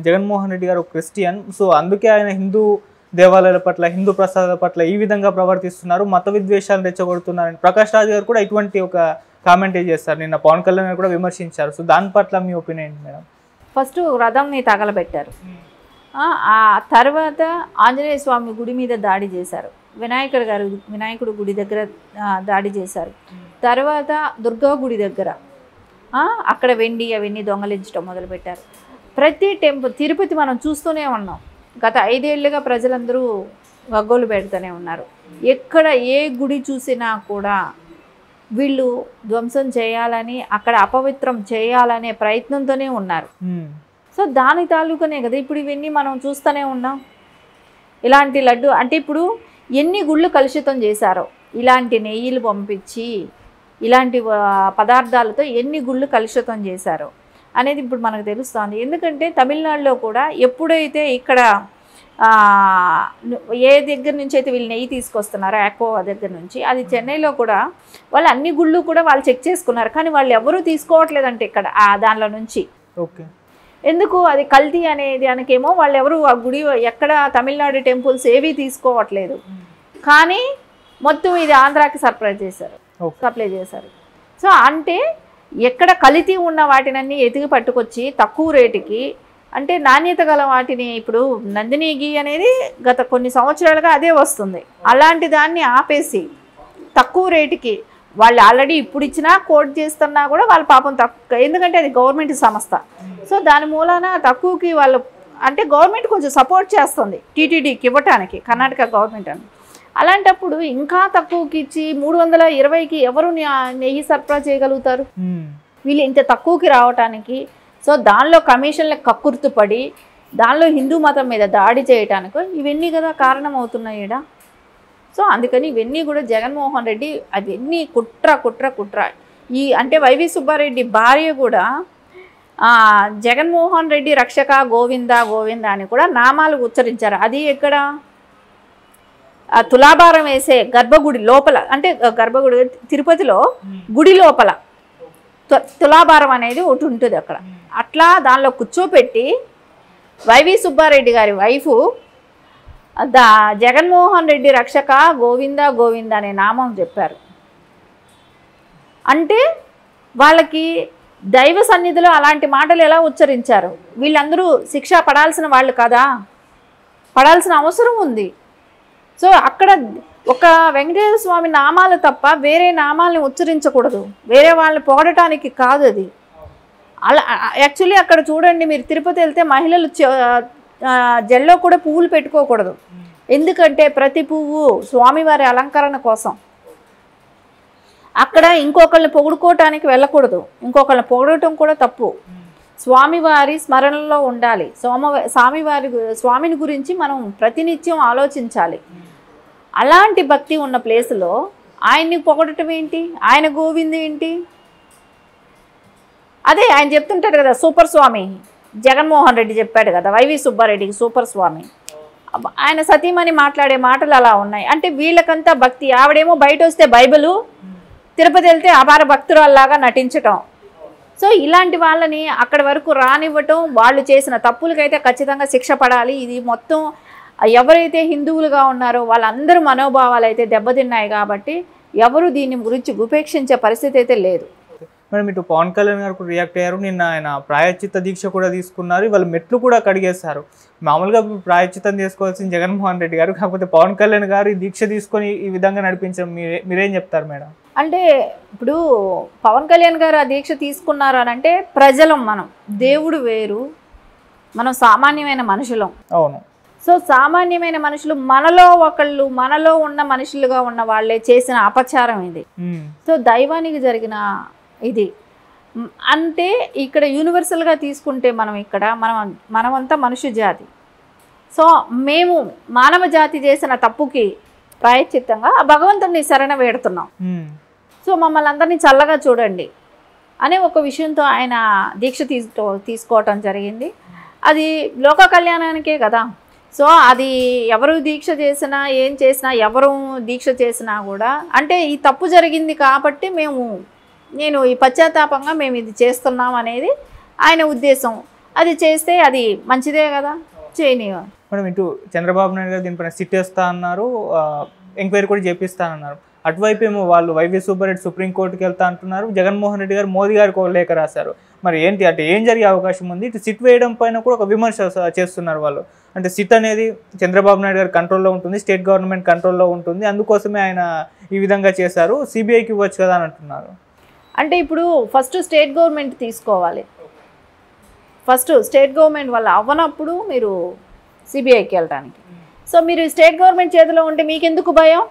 జగన్మోహన్ రెడ్డి గారు Christian, so అందుకే ఆయన హిందూ దేవాలయాల పట్ల, హిందూ ప్రసాదాల పట్ల ఈ విధంగా ప్రవర్తిస్తున్నారు, మత విద్వేషాలు రెచ్చగొడుతున్నారని ప్రకాష్ రాజ్ గారు కూడా ఇటువంటి ఒక కామెంట్ చేస్తారు. నిన్న పవన్ కళ్యాణ్ గారు కూడా విమర్శించారు. సో దాని పట్ల మీ ఒపీనియన్ ఏంటి మేడం? ఫస్ట్ రథంని తగలబెట్టారు, ఆ తర్వాత ఆంజనేయ స్వామి గుడి మీద దాడి చేశారు, వినాయకుడు గుడి దగ్గర దాడి చేశారు, తర్వాత దుర్గా గుడి దగ్గర అక్కడ వెండి అవన్నీ దొంగలించడం మొదలుపెట్టారు. ప్రతి టెంపుల్, తిరుపతి మనం చూస్తూనే ఉన్నాం, గత 5 ఏళ్ళుగా ప్రజలందరూ గగ్గోలు పెడుతూనే ఉన్నారు. ఎక్కడ ఏ గుడి చూసినా కూడా వీళ్ళు ధ్వంసం చేయాలని, అక్కడ అపవిత్రం చేయాలనే ప్రయత్నంతోనే ఉన్నారు. సో దాని తాలూకునే కదా ఇప్పుడు ఇవన్నీ మనం చూస్తూనే ఉన్నాం. ఇలాంటి లడ్డు అంటే ఇప్పుడు ఎన్ని గుళ్ళు కలుషితం చేశారో, ఇలాంటి నెయ్యిలు పంపించి ఇలాంటి పదార్థాలతో ఎన్ని గుళ్ళు కలుషితం చేశారో అనేది ఇప్పుడు మనకు తెలుస్తుంది. ఎందుకంటే తమిళనాడులో కూడా ఎప్పుడైతే ఇక్కడ ఏ దగ్గర నుంచి అయితే వీళ్ళు నెయ్యి తీసుకొస్తున్నారో ఆక్వా దగ్గర నుంచి, అది చెన్నైలో కూడా వాళ్ళు అన్ని గుళ్ళు కూడా వాళ్ళు చెక్ చేసుకున్నారు, కానీ వాళ్ళు ఎవరూ తీసుకోవట్లేదంటే ఇక్కడ దానిలో నుంచి. ఓకే, ఎందుకు? అది కల్తీ అనేది అనకేమో వాళ్ళు ఎవరు ఆ గుడి ఎక్కడ తమిళనాడు టెంపుల్స్ ఏవి తీసుకోవట్లేదు, కానీ మొత్తం ఇది ఆంధ్రాకి సప్లై చేశారు. సో అంటే ఎక్కడ కల్తీ ఉన్న వాటినన్నీ ఎతికి పట్టుకొచ్చి తక్కువ రేటుకి, అంటే నాణ్యత గల వాటిని, ఇప్పుడు నందిని గీ అనేది గత కొన్ని సంవత్సరాలుగా అదే వస్తుంది, అలాంటి దాన్ని ఆపేసి తక్కువ రేటుకి వాళ్ళు ఆల్రెడీ ఇప్పుడు ఇచ్చినా కోట్ చేస్తున్నా కూడా వాళ్ళ పాపం తక్కువ, ఎందుకంటే అది గవర్నమెంట్ సంస్థ. సో దాని మూలాన తక్కువకి వాళ్ళు, అంటే గవర్నమెంట్ కొంచెం సపోర్ట్ చేస్తుంది టీటీడీకి ఇవ్వటానికి, కర్ణాటక గవర్నమెంట్ అని. అలాంటప్పుడు ఇంకా తక్కువకి ఇచ్చి 320కి ఎవరు నెయ్యి సరఫరా చేయగలుగుతారు వీళ్ళు ఇంత తక్కువకి రావటానికి? సో దానిలో కమిషన్లకు కక్కుర్తుపడి దానిలో హిందూ మతం మీద దాడి చేయటానికి ఇవన్నీ కదా కారణం అవుతున్నాయి ఈడ. సో అందుకని ఇవన్నీ కూడా జగన్మోహన్ రెడ్డి అవన్నీ కుట్ర. ఈ అంటే వైవి సుబ్బారెడ్డి భార్య కూడా జగన్మోహన్ రెడ్డి రక్షక గోవింద అని కూడా నామాలు ఉచ్చరించారు. అది ఎక్కడ? తులాభారం వేసే గర్భగుడి లోపల, అంటే గర్భగుడి తిరుపతిలో గుడి లోపల తులాభారం అనేది ఒకటి ఉంటుంది అక్కడ. అట్లా దానిలో కూర్చోపెట్టి వైవి సుబ్బారెడ్డి గారి వైఫు జగన్మోహన్ రెడ్డి రక్షక గోవింద అనే నామం చెప్పారు. అంటే వాళ్ళకి దైవ సన్నిధిలో అలాంటి మాటలు ఎలా ఉచ్చరించారు? వీళ్ళందరూ శిక్ష పడాల్సిన వాళ్ళు కదా, పడాల్సిన అవసరం ఉంది. సో అక్కడ ఒక వెంకటేశ్వర స్వామి నామాలు తప్ప వేరే నామాలని ఉచ్చరించకూడదు, వేరే వాళ్ళని పొగడటానికి కాదు అది. అలా యాక్చువల్లీ అక్కడ చూడండి, మీరు తిరుపతి వెళ్తే మహిళలు జల్లో కూడా పువ్వులు పెట్టుకోకూడదు, ఎందుకంటే ప్రతి పువ్వు స్వామివారి అలంకరణ కోసం. అక్కడ ఇంకొకళ్ళని పొగుడుకోవటానికి వెళ్ళకూడదు, ఇంకొకళ్ళని పొగడటం కూడా తప్పు. స్వామివారి స్మరణలో ఉండాలి, స్వామిని గురించి మనం ప్రతినిత్యం ఆలోచించాలి. అలాంటి భక్తి ఉన్న ప్లేస్లో ఆయన్ని పొగడటం ఏంటి? ఆయన గోవింద ఏంటి? అదే ఆయన చెప్తుంటాడు కదా, సూపర్ స్వామి జగన్మోహన్ రెడ్డి చెప్పాడు కదా వైవి సుబ్బారెడ్డికి సూపర్ స్వామి. ఆయన సతీమణి మాట్లాడే మాటలు అలా ఉన్నాయి. అంటే వీళ్ళకంతా భక్తి, ఆవిడేమో బయట వస్తే బైబిలు, తిరుపతి వెళ్తే అపార భక్తురాల్లాగా నటించటం. సో ఇలాంటి వాళ్ళని అక్కడి వరకు రానివ్వటం, వాళ్ళు చేసిన తప్పులకైతే ఖచ్చితంగా శిక్ష పడాలి. ఇది మొత్తం ఎవరైతే హిందువులుగా ఉన్నారో వాళ్ళందరూ మనోభావాలు అయితే దెబ్బతిన్నాయి కాబట్టి ఎవరు దీని గురించి ఉపేక్షించే పరిస్థితి అయితే లేదు. మేడం ఇటు పవన్ కళ్యాణ్ గారు కూడా రియాక్ట్ అయ్యారు. నిన్న ఆయన ప్రాయశ్చిత్త దీక్ష కూడా తీసుకున్నారు, వాళ్ళ మెట్లు కూడా కడిగేశారు. మామూలుగా ప్రాయశ్చిత్తం చేసుకోవాల్సిన జగన్మోహన్ రెడ్డి గారు, కాకపోతే పవన్ కళ్యాణ్ గారు ఈ దీక్ష తీసుకొని ఈ విధంగా నడిపించడం మీరేం చెప్తారు మేడం? అంటే ఇప్పుడు పవన్ కళ్యాణ్ గారు ఆ దీక్ష తీసుకున్నారు అని అంటే ప్రజలం, మనం దేవుడు వేరు, మనం సామాన్యమైన మనుషులం. అవును. సో సామాన్యమైన మనుషులు మనలో ఒకళ్ళు, మనలో ఉన్న మనుషులుగా ఉన్న వాళ్ళే చేసిన అపచారం ఇది. సో దైవానికి జరిగిన ఇది అంటే ఇక్కడ యూనివర్సల్గా తీసుకుంటే మనం ఇక్కడ మనమంతా మనుష్య జాతి. సో మేము మానవ జాతి చేసిన తప్పుకి ప్రాయశ్చిత్తంగా ఆ భగవంతుడిని శరణ వేడుతున్నాం. సో మమ్మల్ని అందరినీ చల్లగా చూడండి అనే ఒక విషయంతో ఆయన దీక్ష తీసుకోవటం జరిగింది. అది లోక కళ్యాణానికే కదా. సో అది ఎవరు దీక్ష చేసినా, ఏం చేసినా, ఎవరు దీక్ష చేసినా కూడా అంటే ఈ తప్పు జరిగింది కాబట్టి నేను ఈ పశ్చాత్తాపంగా మేము ఇది చేస్తున్నాం అనేది ఆయన ఉద్దేశం. అది చేస్తే అది మంచిదే కదా, చేయనివ్వ. మేడం ఇటు చంద్రబాబు నాయుడు గారు దీనిపైన సిట్ వేస్తా అన్నారు, ఎంక్వైరీ కూడా చేపిస్తానన్నారు. అటువైపు ఏమో వాళ్ళు వైవి సుబ్బారెడ్డి సుప్రీంకోర్టుకి వెళ్తా అంటున్నారు. జగన్మోహన్ రెడ్డి గారు మోదీ గారికి ఒక లేఖ రాశారు. మరి ఏంటి అంటే ఏం జరిగే అవకాశం ఉంది? ఇటు సిట్ వేయడం పైన కూడా ఒక విమర్శ చేస్తున్నారు వాళ్ళు. అంటే సిట్ అనేది చంద్రబాబు నాయుడు గారి కంట్రోల్లో ఉంటుంది, స్టేట్ గవర్నమెంట్ కంట్రోల్లో ఉంటుంది, అందుకోసమే ఆయన ఈ విధంగా చేశారు, సిబిఐకి ఇవ్వచ్చు కదా అని అంటున్నారు. అంటే ఇప్పుడు ఫస్ట్ స్టేట్ గవర్నమెంట్ తీసుకోవాలి. ఫస్ట్ స్టేట్ గవర్నమెంట్ వల్ల అవ్వనప్పుడు మీరు సిబిఐకి వెళ్ళడానికి. సో మీరు స్టేట్ గవర్నమెంట్ చేతిలో ఉంటే మీకెందుకు భయం?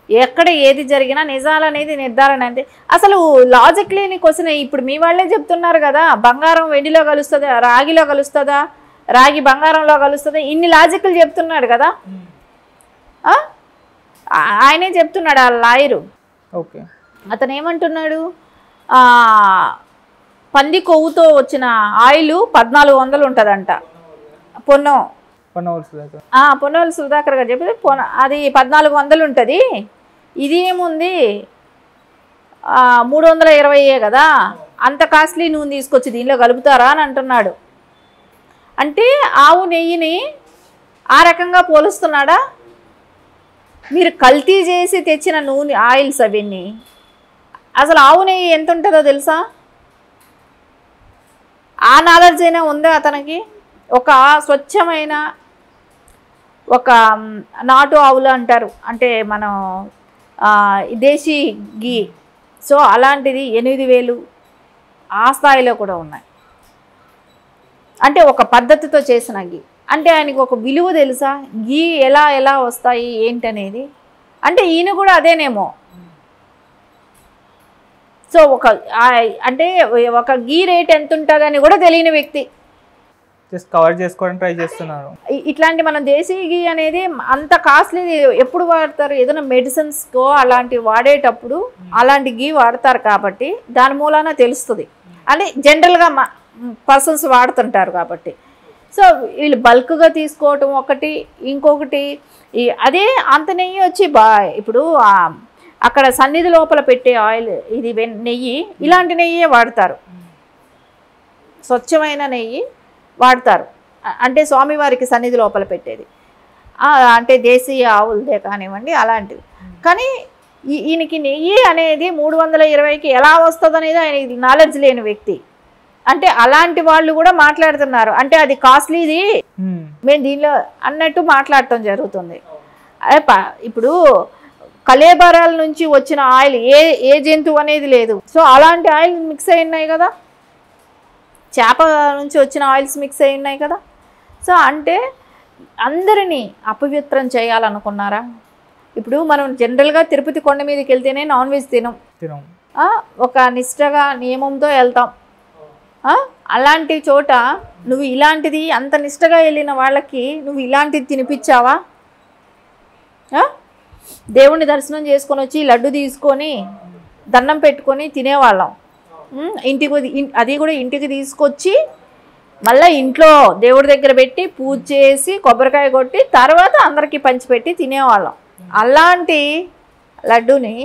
ఎక్కడ ఏది జరిగినా నిజాలు అనేది నిర్ధారణ అంటే అసలు లాజిక్ లేని క్వశ్చన్. ఇప్పుడు మీ వాళ్ళే చెప్తున్నారు కదా, బంగారం వెండిలో కలుస్తుందా, రాగిలో కలుస్తుందా, రాగి బంగారంలో కలుస్తుందా, ఇన్ని లాజిక్లు చెప్తున్నాడు కదా. ఆయనే చెప్తున్నాడు ఆ లాయరు. ఓకే, అతను ఏమంటున్నాడు, పంది కొవ్వుతో వచ్చిన ఆయిల్ 1400 ఉంటుందంట. పొన్నవల్ సుధాకర్ గారు చెప్పి అది 1400 ఉంటుంది. ఇది ఏముంది 320 కదా, అంత కాస్ట్లీ నూనె తీసుకొచ్చి దీనిలో కలుపుతారా అని అంటున్నాడు. అంటే ఆవు నెయ్యిని ఆ రకంగా పోలుస్తున్నాడా? మీరు కల్తీ చేసి తెచ్చిన నూనె ఆయిల్స్ అవన్నీ. అసలు ఆవు నెయ్యి ఎంత ఉంటుందో తెలుసా? ఆ నాలెడ్జ్ అయినా ఉందా అతనికి? ఒక స్వచ్ఛమైన ఒక నాటు ఆవులు అంటారు, అంటే మనం దేశీ గీ. సో అలాంటిది 8000 ఆ స్థాయిలో కూడా ఉన్నాయి. అంటే ఒక పద్ధతితో చేసిన గీ. అంటే ఆయనకి ఒక విలువ తెలుసా? గీ ఎలా వస్తాయి ఏంటనేది. అంటే ఈయన కూడా అదేనేమో. సో అంటే ఒక గీ రేట్ ఎంత ఉంటుందని కూడా తెలియని వ్యక్తి కవర్ చేసుకోవడానికి ట్రై చేస్తున్నారు. ఇట్లాంటి మనం దేశీ గీ అనేది అంత కాస్ట్లీ ఎప్పుడు వాడతారు? ఏదైనా మెడిసిన్స్కో అలాంటివి వాడేటప్పుడు అలాంటి గీ వాడతారు కాబట్టి దాని మూలాన తెలుస్తుంది. అంటే జనరల్గా పర్సన్స్ వాడుతుంటారు కాబట్టి. సో వీళ్ళు బల్క్గా తీసుకోవటం ఒకటి, ఇంకొకటి అదే అంత నెయ్యి వచ్చి ఇప్పుడు అక్కడ సన్నిధి లోపల పెట్టే ఆయిల్ ఇది నెయ్యి, ఇలాంటి నెయ్యే వాడతారు, స్వచ్ఛమైన నెయ్యి వాడతారు. అంటే స్వామివారికి సన్నిధి లోపల పెట్టేది అంటే దేశీయ ఆవులదే కానివ్వండి అలాంటివి. కానీ ఈయనకి నెయ్యి అనేది 320కి ఎలా వస్తుంది అనేది ఆయన నాలెడ్జ్ లేని వ్యక్తి. అంటే అలాంటి వాళ్ళు కూడా మాట్లాడుతున్నారు, అంటే అది కాస్ట్లీది మేము దీనిలో అన్నట్టు మాట్లాడటం జరుగుతుంది. ఇప్పుడు కలేబరాల నుంచి వచ్చిన ఆయిల్ ఏ జంతువు అనేది లేదు. సో అలాంటి ఆయిల్ మిక్స్ అయి ఉన్నాయి కదా, చేప నుంచి వచ్చిన ఆయిల్స్ మిక్స్ అయి ఉన్నాయి కదా. సో అంటే అందరినీ అపవిత్రం చేయాలనుకున్నారా? ఇప్పుడు మనం జనరల్గా తిరుపతి కొండ మీదకి వెళ్తేనే నాన్ వెజ్ తినం, ఒక నిష్టగా నియమంతో వెళ్తాం. అలాంటి చోట నువ్వు ఇలాంటిది అంత నిష్టగా వెళ్ళిన వాళ్ళకి నువ్వు ఇలాంటిది తినిపించావా? దేవుణ్ణి దర్శనం చేసుకొని వచ్చి లడ్డు తీసుకొని దండం పెట్టుకొని తినేవాళ్ళం. అది కూడా ఇంటికి తీసుకొచ్చి మళ్ళీ ఇంట్లో దేవుడి దగ్గర పెట్టి పూజ చేసి కొబ్బరికాయ కొట్టి తర్వాత అందరికీ పంచిపెట్టి తినేవాళ్ళం. అలాంటి లడ్డూని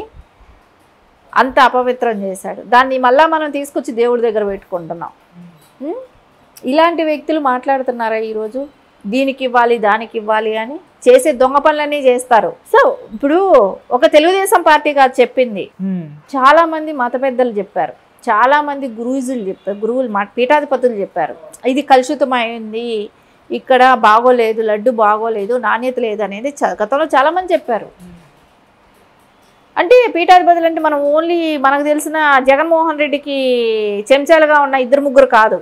అంత అపవిత్రం చేశాడు. దాన్ని మళ్ళీ మనం తీసుకొచ్చి దేవుడి దగ్గర పెట్టుకుంటున్నాం. ఇలాంటి వ్యక్తులు మాట్లాడుతున్నారా ఈరోజు? దీనికి ఇవ్వాలి దానికి ఇవ్వాలి అని చేసే దొంగ పనులన్నీ చేస్తారు. సో ఇప్పుడు ఒక తెలుగుదేశం పార్టీ కాదు చెప్పింది, చాలా మంది మత పెద్దలు చెప్పారు, చాలా మంది గురువులు చెప్పారు, పీఠాధిపతులు చెప్పారు ఇది కలుషితమైంది, ఇక్కడ బాగోలేదు, లడ్డు బాగోలేదు, నాణ్యత లేదు అనేది గతంలో చాలా మంది చెప్పారు. అంటే పీఠాధిపతులు అంటే మనం ఓన్లీ మనకు తెలిసిన జగన్మోహన్ రెడ్డికి చెంచాలుగా ఉన్న 2-3 కాదు,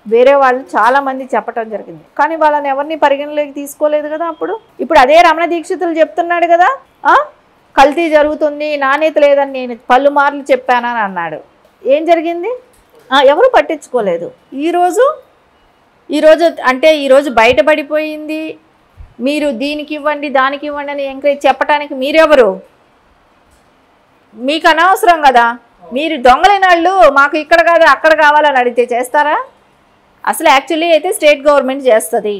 వేరే వాళ్ళు చాలా మంది చెప్పటం జరిగింది. కానీ వాళ్ళని ఎవరిని పరిగణలోకి తీసుకోలేదు కదా. ఇప్పుడు అదే రమణ దీక్షితులు చెప్తున్నాడు కదా, కల్తీ జరుగుతుంది, నాణ్యత లేదని నేను పలుమార్లు చెప్పానని అన్నాడు. ఏం జరిగింది? ఎవరు పట్టించుకోలేదు. ఈరోజు బయటపడిపోయింది. మీరు దీనికి ఇవ్వండి దానికి ఇవ్వండి అని ఎంకరేజ్ చెప్పడానికి మీరెవరు? మీకు అనవసరం కదా. మీరు దొంగలైన వాళ్ళు మాకు ఇక్కడ కాదు అక్కడ కావాలని అడిగితే చేస్తారా? అసలు యాక్చువల్లీ అయితే స్టేట్ గవర్నమెంట్ చేస్తుంది,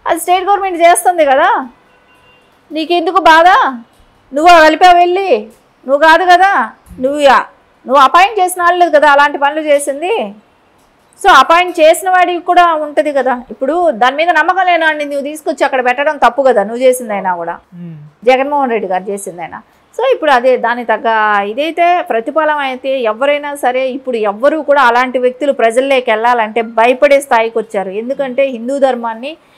అది స్టేట్ గవర్నమెంట్ చేస్తుంది కదా. నీకెందుకు బాధ? నువ్వు కలిపావు వెళ్ళి, నువ్వు కాదు కదా, నువ్వు అపాయింట్ చేసిన వాళ్ళు కదా అలాంటి పనులు చేసింది. సో అపాయింట్ చేసిన వాడికి కూడా ఉంటుంది కదా. ఇప్పుడు దాని మీద నమ్మకం లేనాడిని నువ్వు తీసుకొచ్చి అక్కడ పెట్టడం తప్పు కదా, నువ్వు చేసిందైనా కూడా, జగన్మోహన్ రెడ్డి గారు చేసిందైనా. సో ఇప్పుడు అదే దాని తగ్గ ఇదైతే ప్రతిఫలం అయితే ఎవరైనా సరే ఇప్పుడు ఎవ్వరూ కూడా అలాంటి వ్యక్తులు ప్రజల్లోకి వెళ్ళాలంటే భయపడే స్థాయికి వచ్చారు. ఎందుకంటే హిందూ ధర్మాన్ని